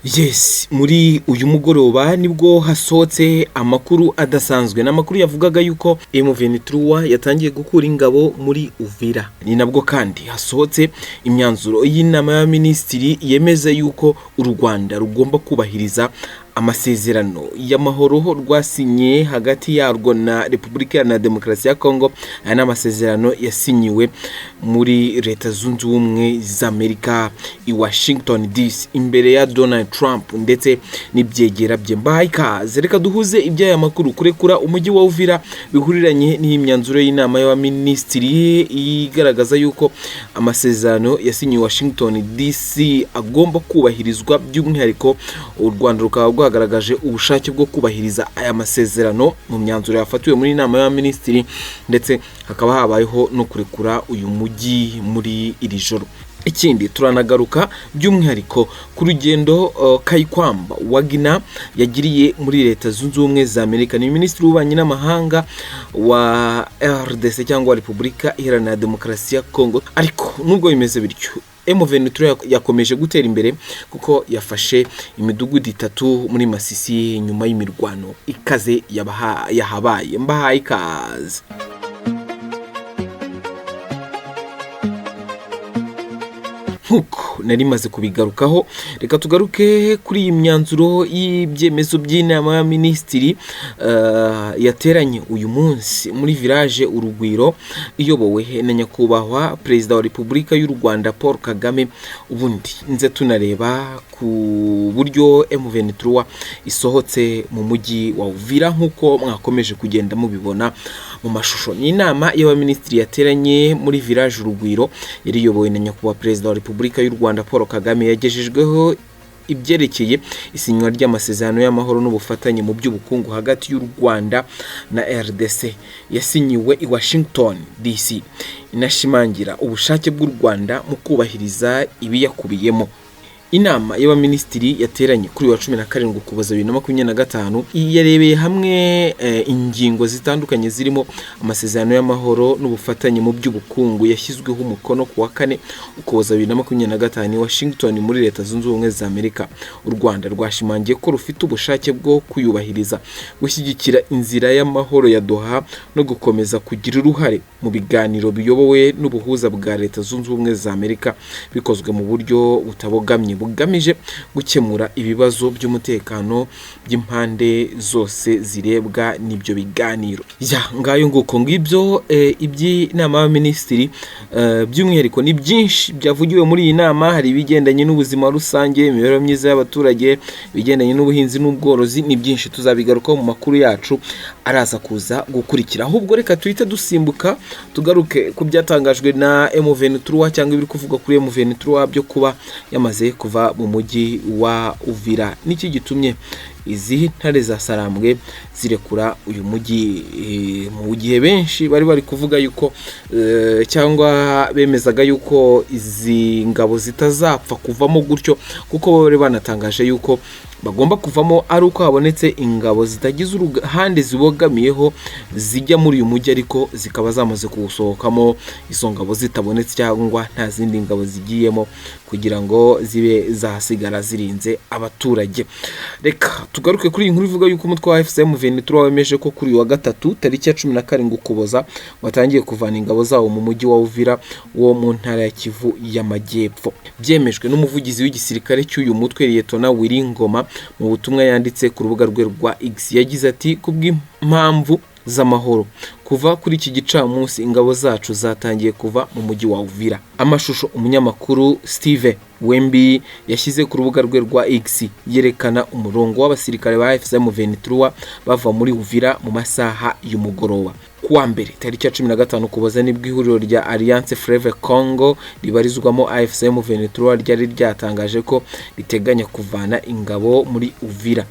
Yes, muri uyu mugoroba nibwo hasohotse amakuru adasanzwe. N'amakuru yavugaga yuko M23 yatangiye gukura ingabo muri Uvira. Ni nabwo kandi hasohotse imyanzuro y'inama y'abaminisitiri yemeza yuko u Rwanda rugomba kubahiriza amasezerano y'amahoro rwasinye hagati yarwo na Repubulika ya Demokarasi ya Kongo. Aya n'amasezerano yasinyiwe muri Leta Zunze Ubumwe za Amerika i Washington DC imbere ya Donald Trump ndetse n'ibyegera bye. Mbahaye ikaze, reka duhuze iby'aya makuru. Kurekura umujyi wa Uvira bihuriranye n'imyanzuro y'inama y'abaminisitiri igaragaza yuko amasezerano yasinyiwe Washington DC agomba kubahirizwa, by'umwihariko u Rwanda rukaba rwagaragaje ubushake bwo kubahiriza aya masezerano mu myanzuro yafatiwe muri inama y'abaminisitiri, ndetse hakaba habayeho no kurekura uyu mujyi muri iri joro. Ikindi turanagaruka by'umwihariko ku rugendo Kayikwamba Wagner yagiriye muri Leta Zunze Ubumwe za Amerika. Ni Minisitiri w'Ububanyi n'Amahanga wa RDC cyangwa Repubulika Iharanira Demokarasi ya Kongo. Ariko nubwo bimeze bityo, M23 yakomeje gutera imbere kuko yafashe imidugudu 3 muri Masisi nyuma y'imirwano ikaze yahabaye. Mbahaye ikaze. Nkuko nari maze kubigarukaho, reka tugaruke kuri iyi myanzuro y'ibyemezo by'inama y'abaminisitiri yateranye uyu munsi muri village Urugwiro iyobowe na nyakubahwa Perezida wa Repubulika y'u Rwanda Paul Kagame. Ubundi nze tunareba ku buryo M23 isohotse mu mujyi wa Uvira nkuko mwakomeje kugenda mubibona mu mashusho. Ni inama y'abaminisitiri yateranye muri village Urugwiro yari iyobowe na nyakubahwa Perezida wa Repubulika y'u Rwanda Paul Kagame. Yagejejweho ibyerekeye isinywa ry'amasezerano y'amahoro n'ubufatanye mu by'ubukungu hagati y'u Rwanda na RDC yasinyiwe i Washington DC, inashimangira ubushake bw'u Rwanda mu kubahiriza ibiyakubiyemo. Inama y'abaminisitiri yateranye kuri wa 17 Ukuboza 2025 yarebeye hamwe ingingo zitandukanye zirimo amasezerano y'amahoro n'ubufatanye mu by'ubukungu yashyizweho umukono ku wa 4 Ukuboza 2025 Washington muri Leta Zunze Ubumwe za Amerika. U Rwanda rwashimangiye ko rufite ubushake bwo kuyubahiriza, gushyigikira inzira y'amahoro ya Doha no gukomeza kugira uruhare mu biganiro biyobowe n'ubuhuza bwa Leta Zunze Ubumwe za Amerika bikozwe mu buryo butabogamye bugamije gukemura ibibazo by'umutekano by'impande zose zirebwa n'ibyo biganiro. Ngayo nguko ngibyo iby'inama y'abaminisitiri, by'umwihariko ni byinshi byavugiwe muri iyi nama. Hari ibigendanye n'ubuzima rusange, imibereho myiza y'abaturage, ibigendanye n'ubuhinzi n'ubworozi, ni byinshi tuzabigarukaho mu makuru yacu araza kuza gukurikira. Ahubwo reka tuhite dusimbuka tugaruke ku byatangajwe na M23 cyangwa ibiri kuvuga kuri M23 byo kuba yamaze kuva mu mujyi wa Uvira. Niki gitumye izi ntare za Sarambwe zirekura uyu mujyi mu gihe benshi bari kuvuga yuko cyangwa bemezaga yuko izi ngabo zitazapfa kuvamo gutyo, kuko bari banatangaje yuko bagomba kuvamo ari uko habonetse ingabo zitagize uruhande zibogamiyeho zijya muri uyu mujyi, ariko zikaba zamaze kuwusohokamo izo ngabo zitabonetse cyangwa nta zindi ngabo zigiyemo kugira ngo zibe zahasigara zirinze abaturage. Reka tugaruke kuri iyi nkuru ivuga yuko umutwe wa M23 wemeje ko kuri wa 3 tariki ya 17 Ukuboza watangiye kuvana ingabo zawo mu mujyi wa Uvira wo mu ntara ya Kivu y'Amajyepfo. Byemejwe n'umuvugizi w'igisirikare cy'uyu mutwe Liyetona Wiringoma mu butumwa yanditse ku rubuga rwe rwa X. Yagize ati, kubw'impamvu z'amahoro kuva kuri iki gicamunsi ingabo zacu zatangiye kuva mu mujyi wa Uvira. Amashusho umunyamakuru Steve Wembi yashyize ku rubuga rwe rwa X yerekana umurongo w'abasirikare ba M23 bava muri Uvira mu masaha y'umugoroba. Kuwa mbere tariki ya 15 Ukuboza nibwo ihuriro rya Alliance Fleuve Congo ribarizwamo M23 ryari ryatangaje ko riteganya kuvana ingabo muri Uvira.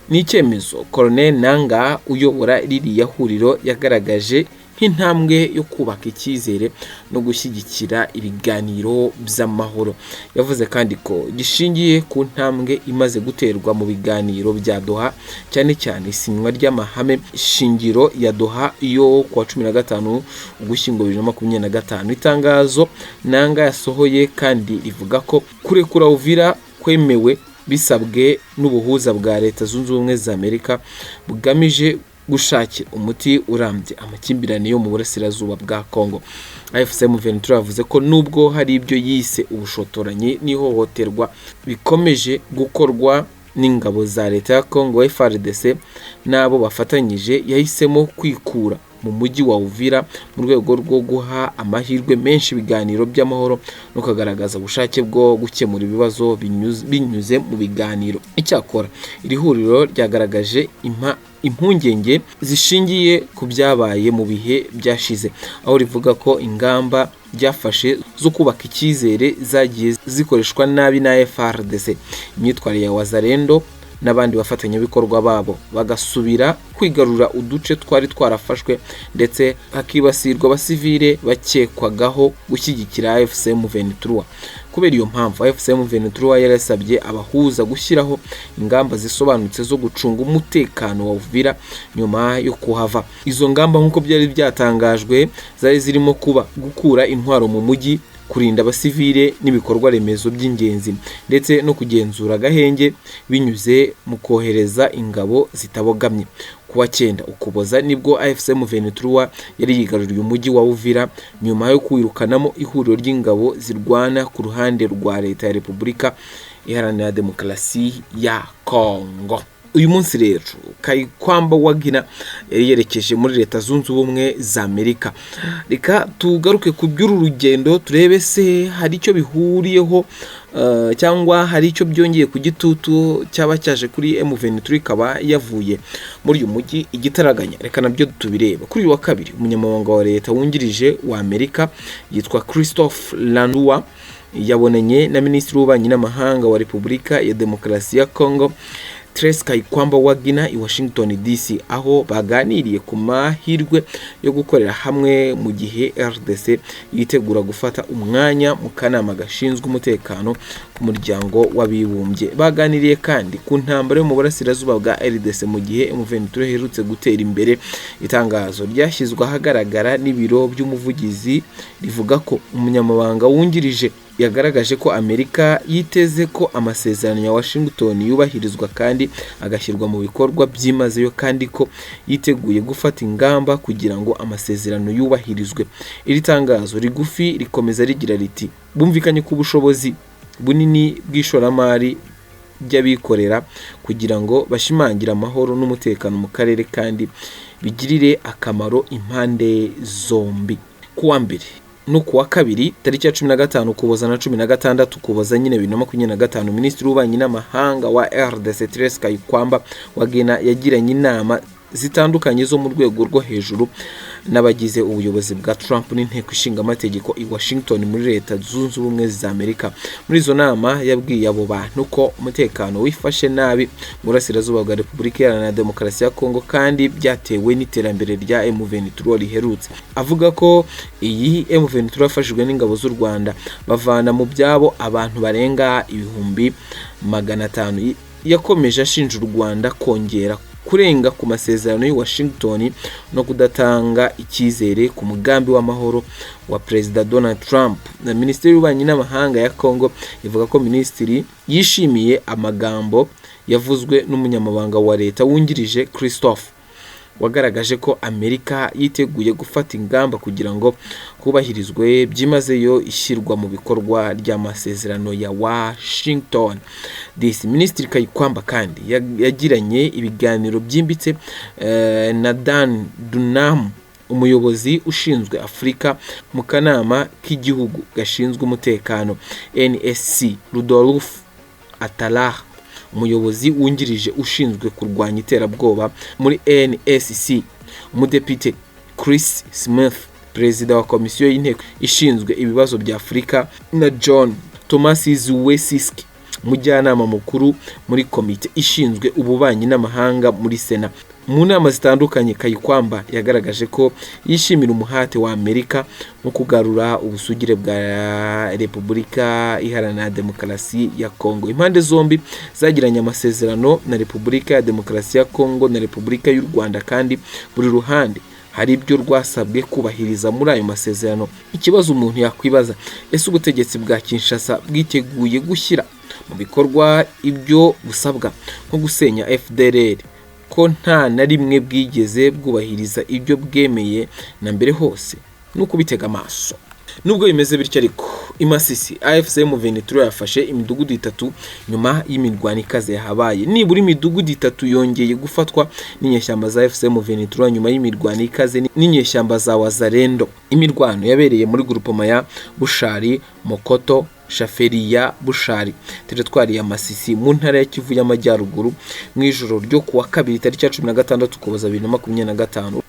Ni icyemezo Colonel Nanga uyobora ririya huriro yagaragaje nk'intambwe yo kubaka icyizere no gushyigikira ibiganiro by'amahoro. Yavuze kandi ko gishingiye ku ntambwe imaze guterwa mu biganiro bya Doha, cyane cyane isinywa ry'amahame shingiro ya Doha yo ku wa 15 Ugushyingo 2025. Itangazo Nanga yasohoye kandi rivuga ko kurekura Uvira kwemewe bisabwe n'ubuhuza bwa Leta Zunze Ubumwe za Amerika bugamije gushakira umuti urambye amakimbirane yo mu burasirazuba bwa Congo. AFC M23 yavuze ko nubwo hari ibyo yise ubushotoranyi n'ihohoterwa bikomeje gukorwa n'ingabo za leta ya Congo FARDC n'abo bafatanyije, yahisemo kwikura mu mujyi wa Uvira mu rwego rwo guha amahirwe menshi ibiganiro by'amahoro no kugaragaza ubushake bwo gukemura ibibazo binyuze mu biganiro. Icyakora iri huriro ryagaragaje impungenge zishingiye ku byabaye mu bihe byashize, aho rivuga ko ingamba byafashe zo kubaka icyizere zagiye zikoreshwa nabi na FARDC. Imyitwarire ya Wazalendo n'abandi bafatanyabikorwa babo bagasubira kwigarura uduce twari twarafashwe, ndetse hakibasirwa abasivile bakekwagaho gushyigikira AFC M23. Kubera iyo mpamvu AFC M23 yarasabye abahuza gushyiraho ingamba zisobanutse zo gucunga umutekano wa Uvira nyuma yo kuhava. Izo ngamba nk'uko byari byatangajwe zari zirimo gukura intwaro mu mujyi, kurinda abasivile n'ibikorwa remezo by'ingenzi, ndetse no kugenzura agahenge binyuze mu kohereza ingabo zitabogamye. Kuwa 9 Ukuboza nibwo AFC M23 yari yigaruriye umujyi wa Uvira nyuma yo kwirukanamo ihuriro ry'ingabo zirwana ku ruhande rwa leta ya Repubulika Iharanira Demokarasi ya Congo. Uyu munsi rero Kayikwamba Wagner yari yerekeje muri Leta Zunze Ubumwe za Amerika. Reka tugaruke ku by'uru rugendo turebe se hari icyo bihuriyeho cyangwa hari icyo byongeye ku gitutu cyaba cyaje kuri M23 kaba yavuye muri uyu mujyi igitaraganya. Reka nabyo tubireba. Kuri wa kabiri umunyamabanga wa leta wungirije wa Amerika yitwa Christophe Landua yabonanye na Minisitiri w'Ububanyi n'Amahanga wa Repubulika ya Demokarasi ya Congo Therese Kayikwamba Wagner i Washington DC, aho baganiriye ku mahirwe yo gukorera hamwe mu gihe RDC yitegura gufata umwanya mu kanama gashinzwe umutekano ku muryango w'abibumbye. Baganiriye kandi ku ntambara yo mu burasirazuba bwa RDC mu gihe M23 herutse gutera imbere. Itangazo ryashyizwe ahagaragara n'ibiro by'umuvugizi rivuga ko umunyamabanga wungirije yagaragaje ko Amerika yiteze ko amasezerano ya Washington yubahirizwa kandi agashyirwa mu bikorwa byimazeyo, kandi ko yiteguye gufata ingamba kugira ngo amasezerano yubahirizwe. Iri tangazo rigufi rikomeza rigira riti bumvikanye ku bushobozi bunini bw'ishoramari by'abikorera kugira ngo bashimangire amahoro n'umutekano mu karere kandi bigirire akamaro impande zombi. Kuwa mbere no kuwa kabiri tariki ya 15 Ukuboza na 16 Ukuboza nyine 2025 Minisitiri w'Ububanyi n'Amahanga wa RDC Therese Kayikwamba Wagner yagiranye inama zitandukanye zo mu rwego rwo hejuru n'abagize ubuyobozi bwa Trump n'inteko ishinga amategeko i Washington muri Leta Zunze Ubumwe za Amerika. Muri izo nama yabwiye abo bantu ko umutekano wifashe nabi mu burasirazuba bwa Repubulika Iharanira Demokarasi ya Congo kandi byatewe n'iterambere rya M23 riherutse. Avuga ko iyi M23 yafashijwe n'ingabo z'u Rwanda bavana mu byabo abantu barenga 500,000. Yakomeje ashinja u Rwanda kongera kurenga ku masezerano y'I Washington no kudatanga icyizere ku mugambi w'amahoro wa Perezida Donald Trump. Na Minisiteri y'Ububanyi n'Amahanga ya Congo ivuga ko minisitiri yishimiye amagambo yavuzwe n'umunyamabanga wa leta wungirije Christophe, wagaragaje ko Amerika yiteguye gufata ingamba kugira ngo kubahirizwe byimazeyo ishyirwa mu bikorwa ry'amasezerano ya Washington DC. Minisitiri Kayikwamba kandi yagiranye ibiganiro byimbitse na Dan Dunham, umuyobozi ushinzwe Afurika mu kanama k'igihugu gashinzwe umutekano NSC, Rudolph Atalah, umuyobozi wungirije ushinzwe kurwanya iterabwoba muri NSC, umudepite Chris Smith, perezida wa komisiyo y'inteko ishinzwe ibibazo bya Afurika, na John Thomas Wesiski, umujyanama mukuru muri komite ishinzwe ububanyi n'amahanga muri Sena. Mu nama zitandukanye Kayikwamba yagaragaje ko yishimira umuhate wa Amerika mu kugarura ubusugire bwa Repubulika Iharanira Demokarasi ya Congo. Impande zombi zagiranye amasezerano na Repubulika ya Demokarasi ya Congo na Repubulika y'u Rwanda, kandi buri ruhande hari ibyo rwasabwe kubahiriza muri ayo masezerano. Ikibazo umuntu yakwibaza, ese ubutegetsi bwa Kinshasa bwiteguye gushyira mu bikorwa ibyo busabwa nko gusenya FDLR ko nta na rimwe bwigeze bwubahiriza ibyo bwemeye na mbere hose nuko bitega amaso. Nubwo bimeze bityo ariko imasisi AFC M23 yafashe imidugudu 3 nyuma y'imirwano ikaze yahabaye. Nibura imidugudu 3 yongeye gufatwa n'inyeshyamba za AFC M23 nyuma y'imirwano ikaze n'inyeshyamba za Wazalendo. Imirwano yabereye muri groupement ya Bushari, Mokoto, Shaferiya, Bushari, teritwari ya Masisi mu ntara ya Kivu y'Amajyaruguru mu ijoro ryo kuwa kabiri tariki ya 16 Ukuboza 2025